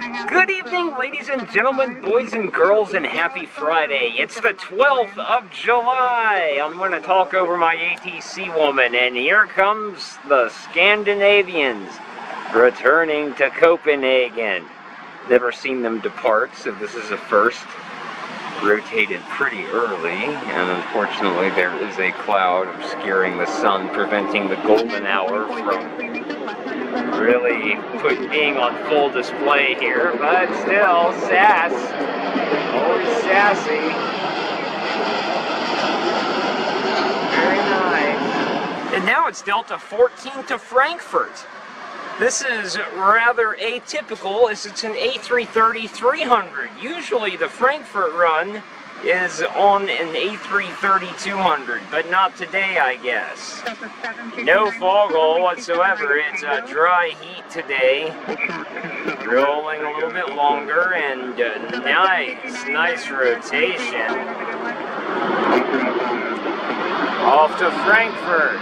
Good evening, ladies and gentlemen, boys and girls, and happy Friday. It's the 12th of July. I'm going to talk over my ATC woman, and here comes the Scandinavians returning to Copenhagen. Never seen them depart, so this is a first. Rotated pretty early, and unfortunately there is a cloud obscuring the sun, preventing the golden hour from really being on full display here, but still, sass. Always sassy. Very nice. And now it's Delta 14 to Frankfurt. This is rather atypical, as it's an A330-300. Usually the Frankfurt run is on an A330-200, but not today, I guess. No fog hole whatsoever. It's a dry heat today. Rolling a little bit longer, and nice rotation. Off to Frankfurt.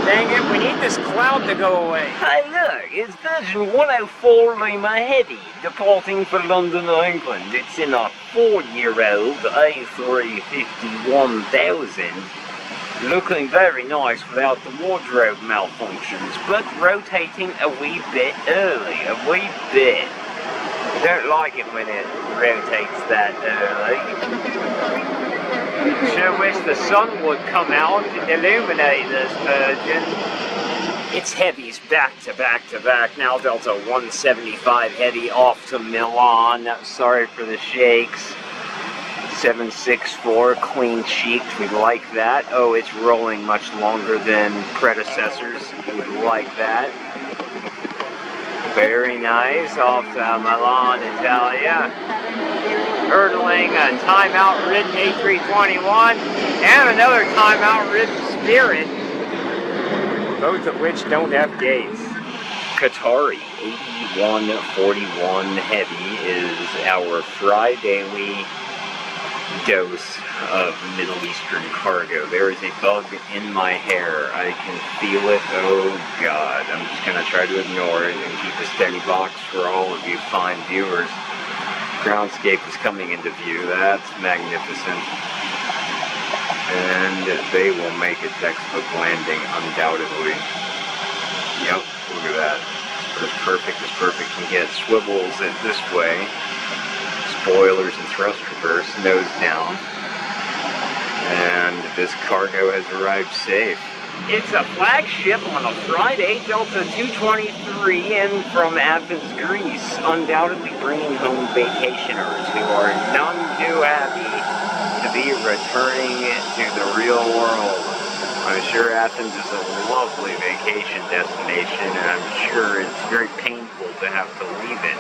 Dang it, we need this cloud to go away. Hey look, it's version 104 Lima Heavy, departing for London, England. It's in a 4-year-old A350-1000. Looking very nice without the wardrobe malfunctions, but rotating a wee bit early, a wee bit. Don't like it when it rotates that early. Sure wish the sun would come out and illuminate this virgin. It's heavies back to back to back. Now Delta 175 heavy off to Milan. Sorry for the shakes. 764 clean cheeked. We like that. Oh, it's rolling much longer than predecessors. We like that. Very nice. Off to Milan, Italia. Hurdling a timeout-ridden A321 and another timeout-ridden Spirit, both of which don't have gates. Qatari 8141 Heavy is our Friday dose of Middle Eastern cargo. There is a bug in my hair. I can feel it. Oh God. I'm just going to try to ignore it and keep a steady box for all of you fine viewers. Groundscape is coming into view. That's magnificent. And they will make a textbook landing, undoubtedly. Yep, look at that. As perfect as perfect can get. Swivels it this way. Spoilers and thrust reverse, nose down. And this cargo has arrived safe. It's a flagship on a Friday, Delta 223 in from Athens, Greece, undoubtedly bringing home vacationers who are none too happy to be returning to the real world. I'm sure Athens is a lovely vacation destination, and I'm sure it's very painful to have to leave it.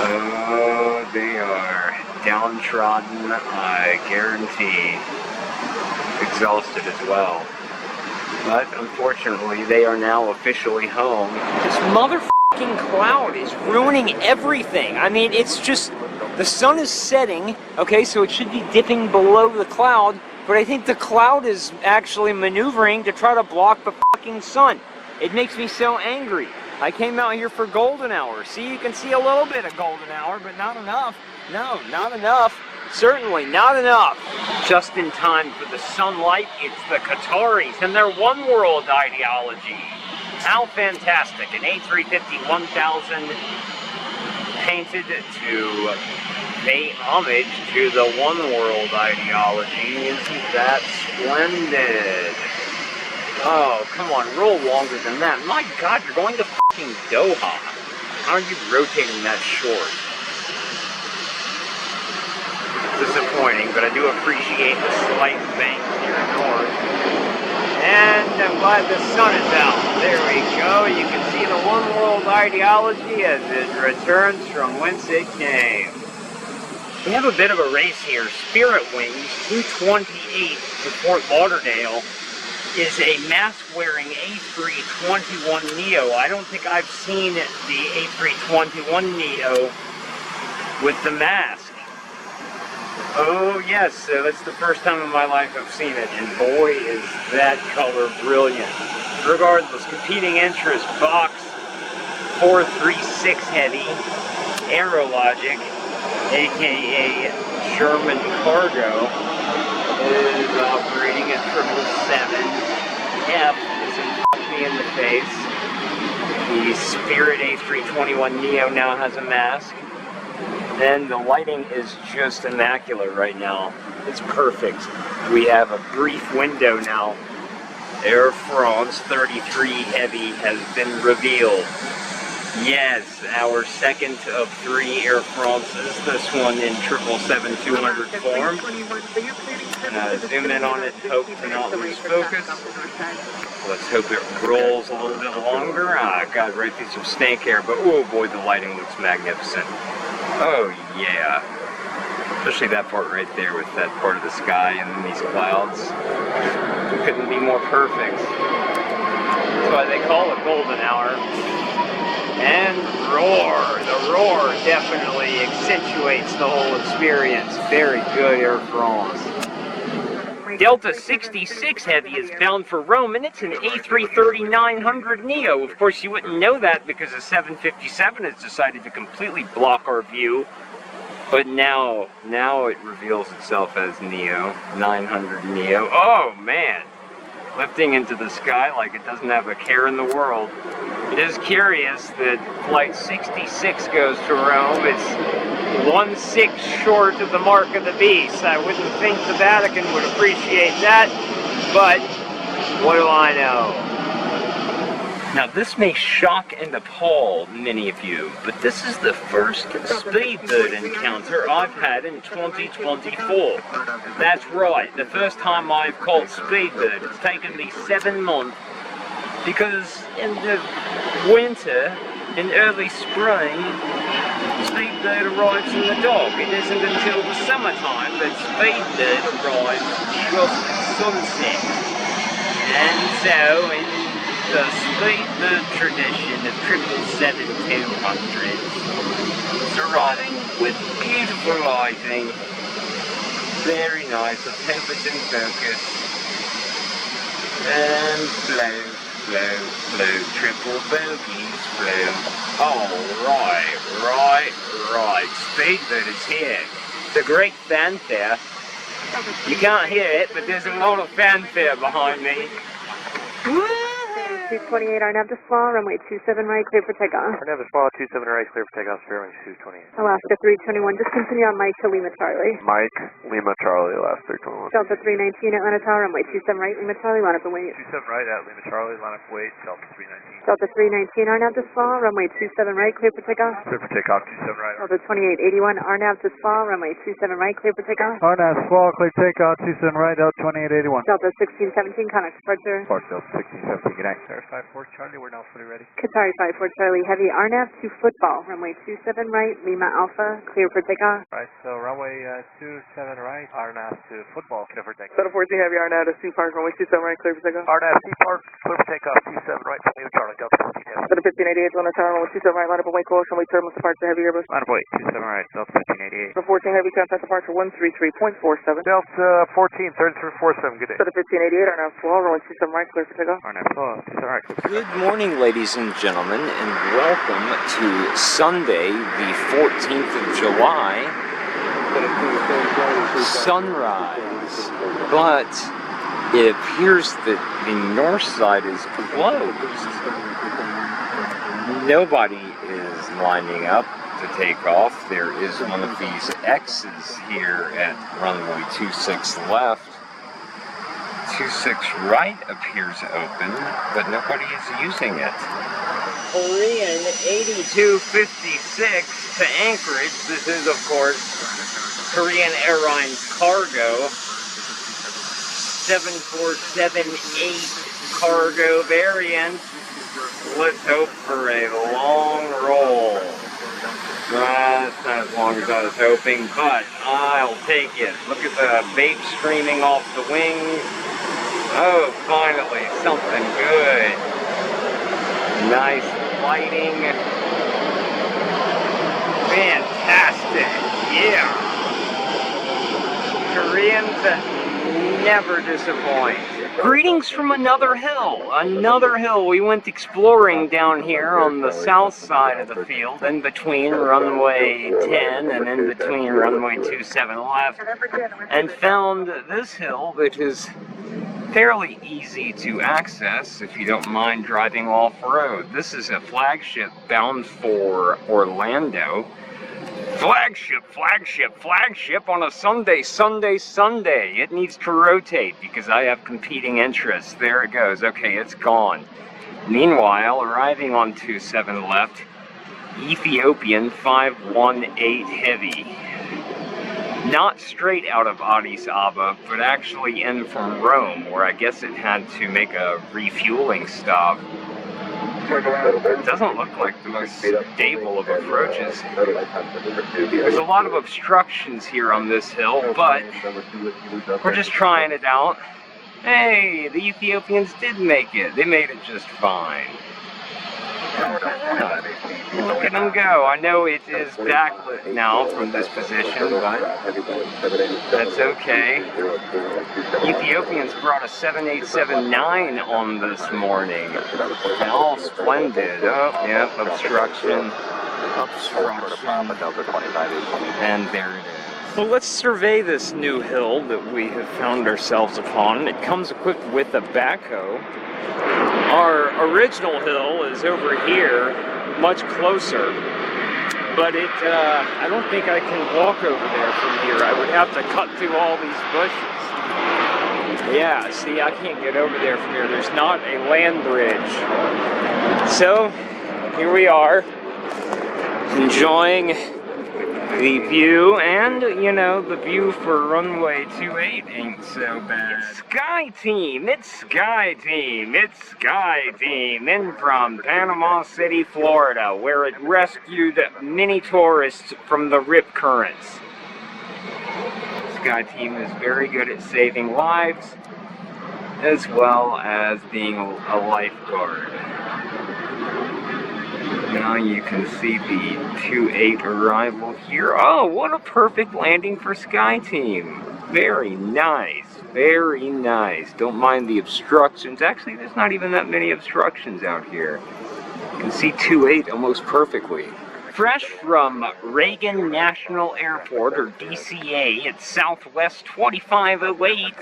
Oh, they are downtrodden, I guarantee. Exhausted as well. But unfortunately, they are now officially home. This motherfucking cloud is ruining everything. I mean, it's just, the sun is setting, okay, so it should be dipping below the cloud, but I think the cloud is actually maneuvering to try to block the fucking sun. It makes me so angry. I came out here for golden hour. See, you can see a little bit of golden hour, but not enough. No, not enough. Certainly not enough. Just in time for the sunlight, it's the Qataris and their one world ideology. How fantastic. An A350-1000 painted to pay homage to the one world ideology. Isn't that splendid? Oh, come on, roll longer than that. My God, you're going to fucking Doha. How are you rotating that short? Disappointing, but I do appreciate the slight bank here north. And I'm glad the sun is out. There we go. You can see the one world ideology as it returns from whence it came. We have a bit of a race here. Spirit Wings 228 to Fort Lauderdale is a mask-wearing A321neo. I don't think I've seen the A321neo with the mask. Oh yes, so that's the first time in my life I've seen it, and boy is that color brilliant. Regardless, competing interest, box 436 heavy, Aerologic, aka German Cargo, is operating at 777F, is me in the face. The Spirit A321neo now has a mask. And the lighting is just immaculate right now. It's perfect. We have a brief window now. Air France 33 Heavy has been revealed. Yes, our second of 3 Air Frances, this one in 777-200 form. Zoom in on it, hope to not lose focus. Let's hope it rolls a little bit longer. Got right through some stank air, but oh boy, the lighting looks magnificent. Oh yeah. Especially that part right there with that part of the sky and then these clouds. Couldn't be more perfect. That's why they call it golden hour. And roar. The roar definitely accentuates the whole experience. Very good, Air France. Delta 66 Heavy is bound for Rome, and it's an A330-900 Neo. Of course, you wouldn't know that because the 757 has decided to completely block our view. But now it reveals itself as Neo, 900 Neo. Oh, man. Lifting into the sky like it doesn't have a care in the world. It is curious that Flight 66 goes to Rome. It's 1/6 short of the mark of the beast. I wouldn't think the Vatican would appreciate that, but what do I know? Now this may shock and appall many of you, but this is the first speedbird encounter I've had in 2024. That's right, the first time I've caught speedbird. It's taken me 7 months because in the winter and early spring, speedbird arrives in the dock. It isn't until the summertime that speedbird arrives just at sunset. And so in the speedbird tradition of 777-200, it's arriving with beautiful lighting, very nice, the temperature and focus, and flow, triple bogies, flow. Right, speedbird is here. It's a great fanfare. You can't hear it, but there's a lot of fanfare behind me. Woo! 228, RNAV to SLA, runway 27 right, clear for takeoff. RNAV to SLA, 27 right, clear for takeoff, runway 228. Alaska 321, just continue on Mike to Lima Charlie. Mike, Lima Charlie, Alaska 321. Delta 319, Atlanta Tower, runway 27 right, Lima Charlie, line up and wait. 27 right at Lima Charlie, line up wait, Delta 319. Delta 319, RNAV to SLA, runway 27 right, clear for takeoff. Clear for takeoff, 27 right. Delta 2881, RNAV to SLA, runway 27 right, clear for takeoff. RNAV SLA, clear takeoff, 27 right, Delta 2881. Delta 1617, contact departure. Park Delta 1617, good night. Sir, 54 Charlie, we're now fully ready. Qatari 54 Charlie, heavy RNAV to football, runway 27 right, Lima Alpha, clear for takeoff. Right, so runway 27 right, RNAV to football, clear for takeoff. 714 heavy RNAV to Sea Park, runway 27 right, clear for takeoff. RNAV Sea Park, clear for takeoff, 27 right, Lima Charlie, Delta 14 heavy. 1588, Atlanta Tower, runway 27 right, line up and wait, close, runway terminal departure, heavy Airbus. Line up wait, 27 right, Delta 1588. 14 heavy, contact departure 133.47. Delta 14, 3347, good day. 1588, RNAV SLA, runway 27 right, clear for takeoff. RNAV SLA, 27 right, clear for takeoff. Good morning, ladies and gentlemen, and welcome to Sunday, the 14th of July, sunrise. But it appears that the north side is closed. Nobody is lining up to take off. There is one of these X's here at runway 26 left. 26 right appears open, but nobody is using it. Korean 8256 to Anchorage. This is, of course, Korean Airlines cargo. 7478 cargo variant. Let's hope for a long roll. That's not as long as I was hoping, but I'll take it. Look at the vape streaming off the wings. Oh, finally, something good. Nice lighting. Fantastic. Yeah. Koreans never disappoint. Greetings from another hill. Another hill. We went exploring down here on the south side of the field, in between runway 10 and in between runway 27 left, and found this hill that is fairly easy to access if you don't mind driving off-road. This is a flagship bound for Orlando. Flagship, flagship, flagship on a Sunday. It needs to rotate because I have competing interests. There it goes. Okay, it's gone. Meanwhile, arriving on 27 left, Ethiopian 518 Heavy. Not straight out of Addis Ababa, but actually in from Rome, where I guess it had to make a refueling stop. It doesn't look like the most stable of approaches. There's a lot of obstructions here on this hill, but we're just trying it out. Hey, the Ethiopians did make it. They made it just fine. Look at them go. I know it is backlit now from this position, but that's okay. Ethiopians brought a 7879 on this morning. And all splendid. Oh, yep, obstruction. And there it is. Well, let's survey this new hill that we have found ourselves upon. It comes equipped with a backhoe. Our original hill is over here, much closer, but I don't think I can walk over there from here. I would have to cut through all these bushes. Yeah, see, I can't get over there from here. There's not a land bridge. So, here we are, enjoying the view, and, you know, the view for runway 28 ain't so bad. Sky Team, it's Sky Team, it's Sky Team, in from Panama City, Florida, where it rescued many tourists from the rip currents. Sky Team is very good at saving lives, as well as being a lifeguard. Now you can see the 28 arrival here. Oh, what a perfect landing for Sky Team. Very nice, very nice. Don't mind the obstructions. Actually, there's not even that many obstructions out here. You can see 28 almost perfectly. Fresh from Reagan National Airport, or DCA, at Southwest 2508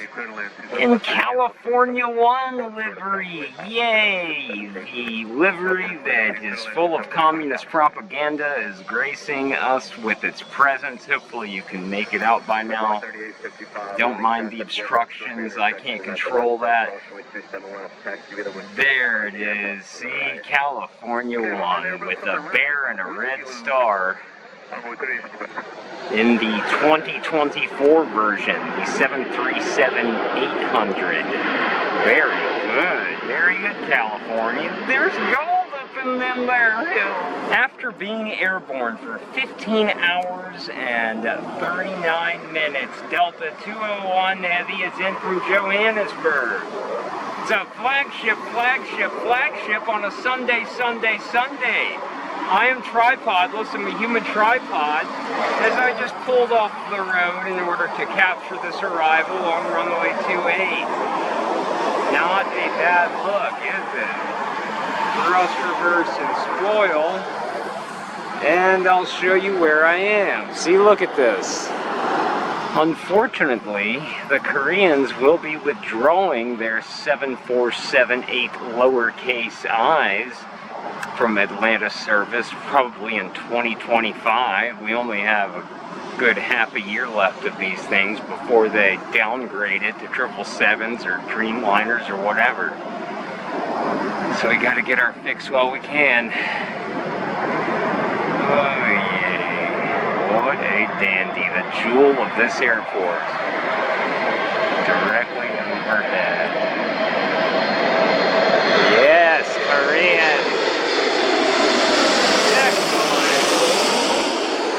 in California 1 livery. Yay! The livery that is full of communist propaganda is gracing us with its presence. Hopefully you can make it out by now. Don't mind the obstructions, I can't control that. There it is. See, California 1 with a bear and a red star in the 2024 version, the 737-800. Very good, California. There's gold up in them there hills. After being airborne for 15 hours and 39 minutes, Delta 201 Heavy is in from Johannesburg. It's a flagship on a Sunday. I am tripodless, I'm a human tripod, as I just pulled off the road in order to capture this arrival on runway 28. Not a bad look, is it? Thrust, reverse, and spoil. And I'll show you where I am. See, look at this. Unfortunately, the Koreans will be withdrawing their 7478 lowercase i's from Atlanta service probably in 2025. We only have a good half a year left of these things before they downgrade it to 777s or Dreamliners or whatever. So we got to get our fix while we can. Oh yeah, what a dandy, the jewel of this airport, directly overhead. Yes, Korean.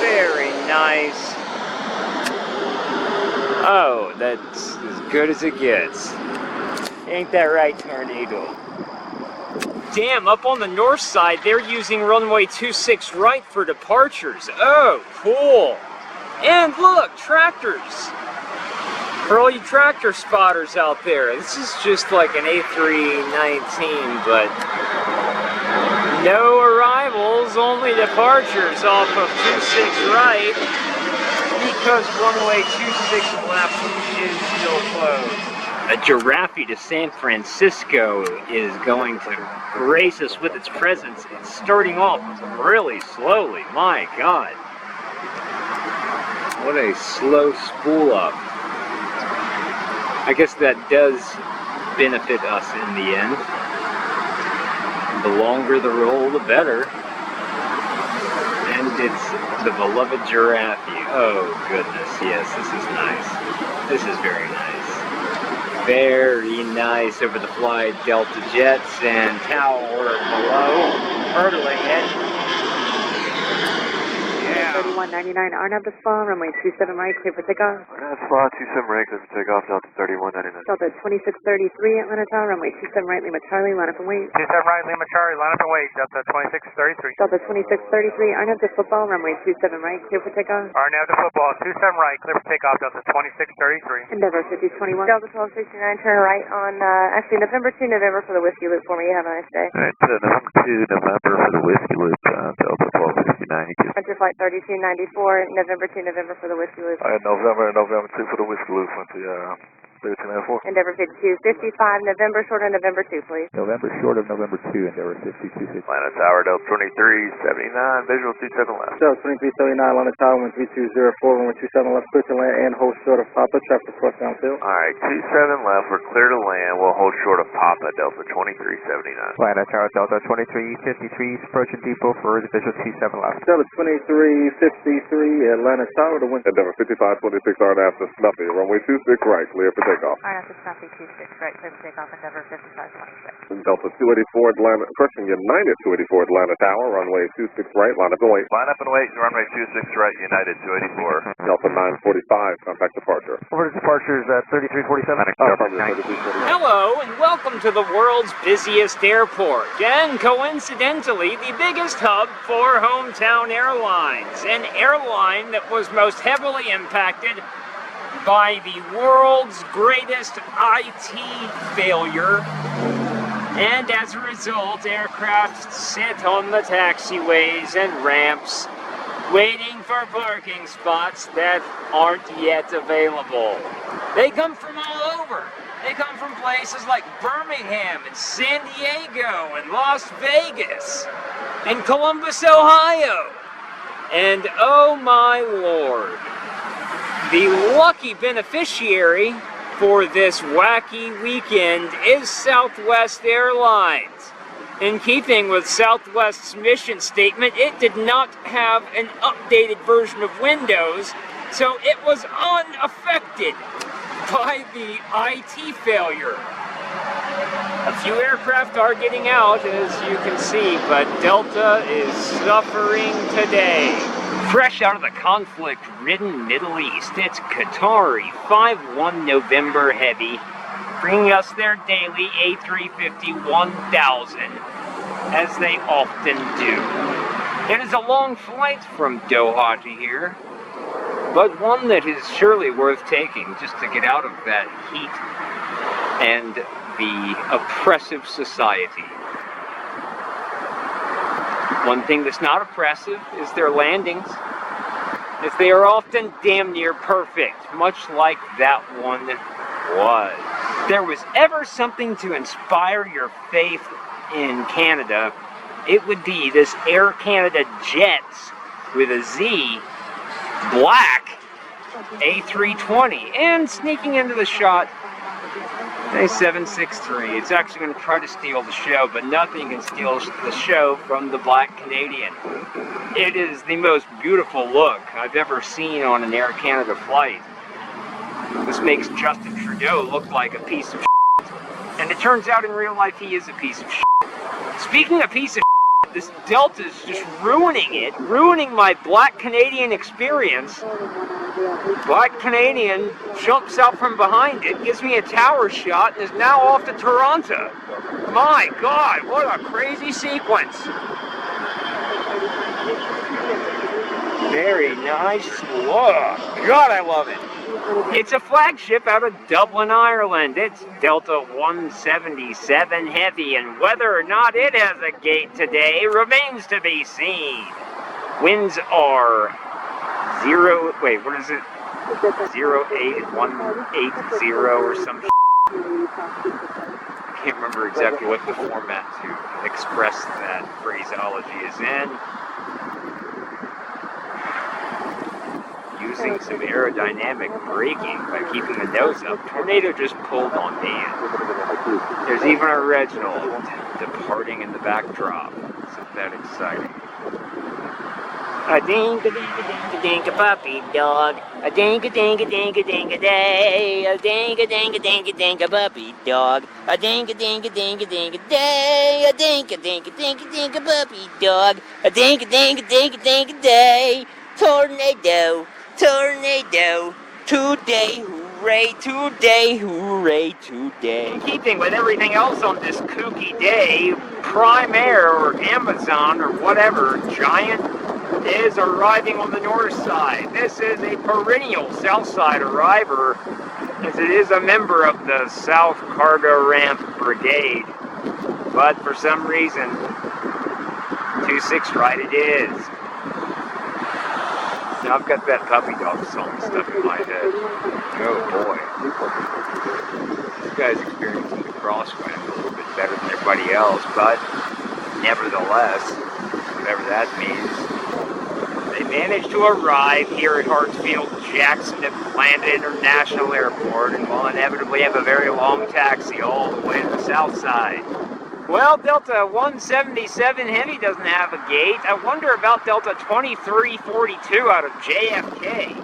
Very nice. Oh, that's as good as it gets. Ain't that right, Tornado? Damn, up on the north side, they're using runway 26 right for departures. Oh, cool. And look, tractors. For all you tractor spotters out there, this is just like an A319, but no arrivals, only departures off of 26 right, because runway 26 left is still closed. A Giraffe to San Francisco is going to grace us with its presence. It's starting off really slowly, my God. What a slow spool up. I guess that does benefit us in the end. The longer the roll, the better. And it's the beloved Giraffe. Oh goodness, yes, this is nice. This is very nice. Very nice over the fly Delta jets and tower below. Hurdling it. Yeah. 3199 Arnav to Spa, runway 27 right, clear for takeoff. Arnav Spa, 27 right, clear for takeoff, Delta 3199. Delta 2633 Atlanta Tower, runway 27 right, Lima Charlie, line up and wait. 27 right, Lima Charlie, line up and wait, Delta 2633. Delta 2633 Arnav to football, runway 27 right, clear for takeoff. Arnav to football, 27 right, clear for takeoff, Delta 2633. Endeavor 5021. Delta 1269, turn right on, actually November 2 November for the Whiskey Loop for me. Have a nice day. Alright, November 2 November for the Whiskey Loop, Delta 1269, you can. Enter flight 3294, November 2 November for the Whiskey Loop. November 2 for the Whiskey Loop, went to 3294. Endeavor 5255, November short of November 2, please. November short of November 2, Endeavor 5260. Atlanta Tower, Delta 2379, visual 27 left. Delta 2379, Atlanta Tower, 1304, runway 27 left, clear to land and hold short of Papa, traffic across downfield. Alright, 27 left, we're clear to land, we'll hold short of Papa, Delta 2379. Atlanta Tower, Delta 2353, approaching depot for the visual 27 left. Delta 2353, Atlanta Tower, to wind. Endeavor 5526, Arnav to Snuffy, runway 26 right, clear for takeoff. Arnav to Snuffy 26, right, clear for takeoff, Endeavor 5526. Delta 284 Atlanta, approaching United 284 Atlanta Tower, runway 26 right, line up and wait. Line up and wait, runway 26 right, United 284. Delta 945, contact departure. Over to departures at 3347. Affirmative, 3347. Hello and welcome to the world's busiest airport, and coincidentally the biggest hub for Hometown Airlines, an airline that was most heavily impacted by the world's greatest IT failure, and as a result aircraft sit on the taxiways and ramps waiting for parking spots that aren't yet available. They come from all over. They come from places like Birmingham and San Diego and Las Vegas and Columbus, Ohio. And oh my Lord, the lucky beneficiary for this wacky weekend is Southwest Airlines. In keeping with Southwest's mission statement, it did not have an updated version of Windows, so it was unaffected by the IT failure. A few aircraft are getting out, as you can see, but Delta is suffering today. Fresh out of the conflict-ridden Middle East, it's Qatari 5-1 November Heavy, bringing us their daily A350 1000, as they often do. It is a long flight from Doha to here, but one that is surely worth taking just to get out of that heat and the oppressive society. One thing that's not oppressive is their landings, as they are often damn near perfect, much like that one was. If there was ever something to inspire your faith in Canada, it would be this Air Canada Jets with a Z, black A320, and sneaking into the shot, a 763. It's actually going to try to steal the show, but nothing can steal the show from the Black Canadian. It is the most beautiful look I've ever seen on an Air Canada flight. This makes Justin Trudeau look like a piece of shit. And it turns out in real life he is a piece of shit. Speaking of piece of shit, this Delta is just ruining it, ruining my Black Canadian experience. Black Canadian jumps out from behind it, gives me a tower shot, and is now off to Toronto. My God, what a crazy sequence. Very nice look. God, I love it. It's a flagship out of Dublin, Ireland. It's Delta 177 Heavy, and whether or not it has a gate today remains to be seen. Winds are 08180 or some I can't remember exactly what the format to express that phraseology is in. Using some aerodynamic braking by keeping the nose up, tornado just pulled on me. There's even a Reginald departing in the backdrop. Isn't that exciting? A dink-a-dink-a-dink-a-dink-a puppy dog. A dink-a-dink-a-dink-a-dink-a-day. A dink-a-dink-a-dink-a-dink-a puppy dog. A dink-a-dink-a-dink-a-dink-a-day. A dink-a-dink-a-dink-a-dink-a puppy dog. A dink-a-dink-a-dink-a-dink-a-day. Tornado, tornado, today, hooray, today, hooray, today. In keeping with everything else on this kooky day, Prime Air or Amazon or whatever giant is arriving on the north side. This is a perennial south side arriver, as it is a member of the South Cargo Ramp Brigade. But for some reason, 26 right it is. Now I've got that puppy dog song stuck in my head. Oh boy. This guy's experiencing the crosswind a little bit better than everybody else, but nevertheless, whatever that means, they managed to arrive here at Hartsfield-Jackson at Atlanta International Airport and will inevitably have a very long taxi all the way to the south side. Well, Delta 177 Heavy doesn't have a gate. I wonder about Delta 2342 out of JFK.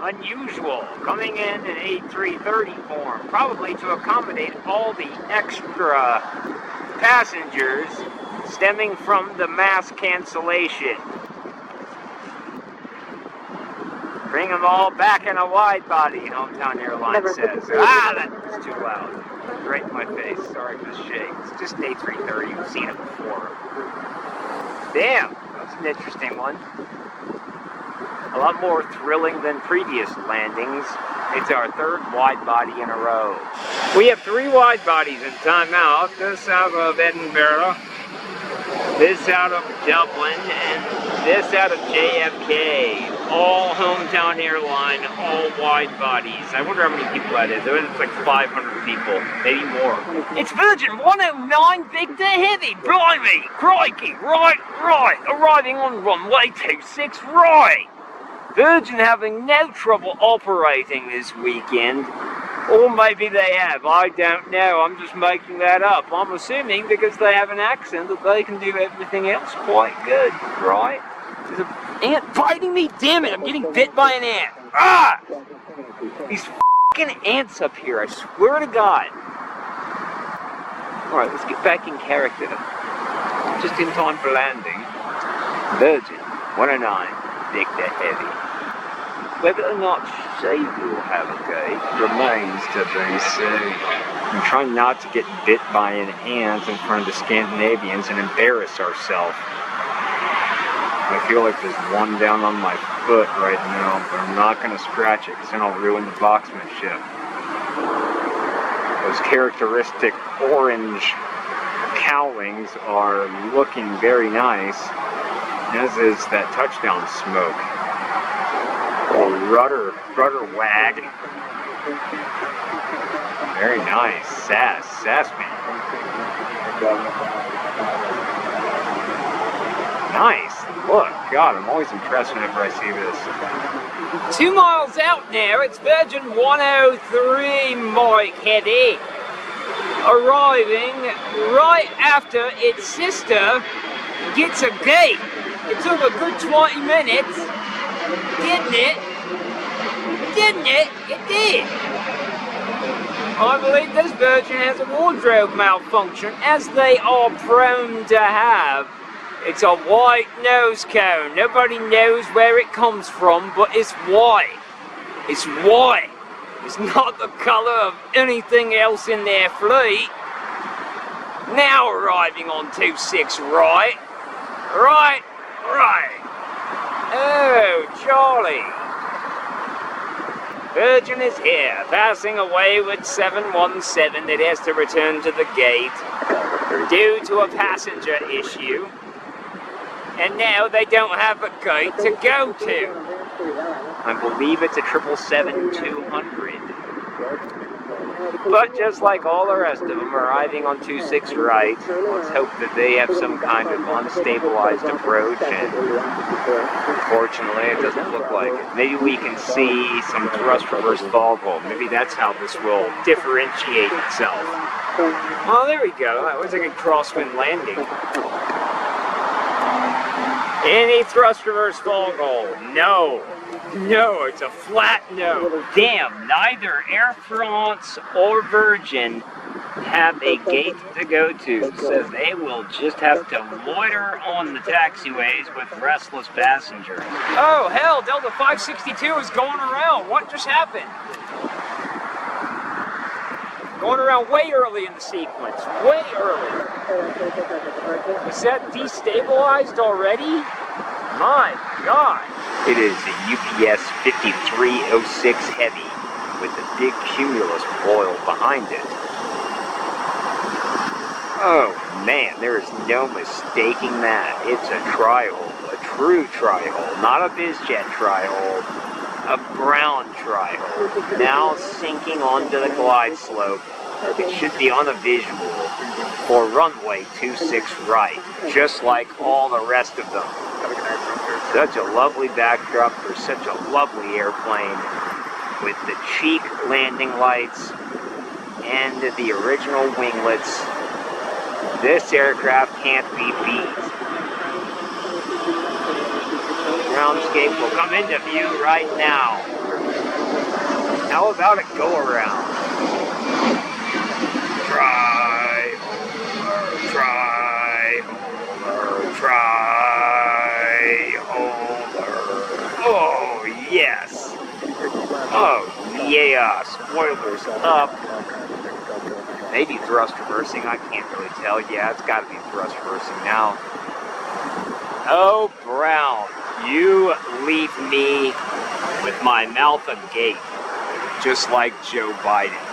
Unusual, coming in A330 form, probably to accommodate all the extra passengers stemming from the mass cancellation. Bring them all back in a wide body, Hometown Airline says. Ah, that's too loud. Right in my face. Sorry for the shake. It's just an A330. We've seen it before. Damn, that's an interesting one. A lot more thrilling than previous landings. It's our third wide body in a row. We have 3 wide bodies in timeout. This out of Edinburgh, this out of Dublin, and this out of JFK. All Hometown Airline, all wide bodies. I wonder how many people that is. It's like 500 people, maybe more. It's Virgin 109 Victor Heavy. Blimey, crikey, right. Arriving on runway 26 right. Virgin having no trouble operating this weekend. Or maybe they have, I don't know. I'm just making that up. I'm assuming because they have an accent that they can do everything else quite good, right? There's an ant biting me, damn it, I'm getting bit by an ant. Ah! These f***ing ants up here, I swear to God. Alright, let's get back in character. Just in time for landing. Virgin 109 Victor Heavy. Whether or not she will have a gate remains to be seen. I'm trying not to get bit by an ant in front of the Scandinavians and embarrass ourselves. I feel like there's one down on my foot right now, but I'm not going to scratch it because then I'll ruin the boxmanship. Those characteristic orange cowlings are looking very nice, as is that touchdown smoke. Rudder wag. Very nice. Sass man. Nice. Look, God, I'm always impressed whenever I see this. 2 miles out now, it's Virgin 103 Mike Heavy. Arriving right after its sister gets a gate. It took a good 20 minutes. Didn't it? It did. I believe this Virgin has a wardrobe malfunction, as they are prone to have. It's a white nose cone. Nobody knows where it comes from, but it's white. It's white. It's not the color of anything else in their fleet. Now arriving on 26 right. Right. Oh, Charlie. Virgin is here, passing away with 717 that has to return to the gate due to a passenger issue. And now they don't have a gate to go to. I believe it's a 777-200. But just like all the rest of them arriving on 26 right, let's hope that they have some kind of unstabilized approach, and unfortunately it doesn't look like it. Maybe we can see some thrust reverse fall goal. Maybe that's how this will differentiate itself. Oh, there we go. That was a good crosswind landing. Any thrust reverse fall goal? No. No, it's a flat no. Damn, neither Air France or Virgin have a gate to go to, so they will just have to loiter on the taxiways with restless passengers. Oh, hell, Delta 562 is going around. What just happened? Going around way early in the sequence. Way early. Was that destabilized already? My God. It is a UPS 5306 Heavy with a big cumulus foil behind it. Oh man, there is no mistaking that. It's a tri-hole, a true tri-hole, not a bizjet tri-hole, a brown tri-hole. Now sinking onto the glide slope. It should be on a visual for runway 26 right, just like all the rest of them. Such a lovely backdrop for such a lovely airplane with the cheek landing lights and the original winglets. This aircraft can't be beat. Groundscape will come into view right now. How about a go around? Try over. Oh, yes. Oh, yeah. Spoilers up. Maybe thrust reversing. I can't really tell. Yeah, it's got to be thrust reversing now. Oh, Brown, you leave me with my mouth agape, just like Joe Biden.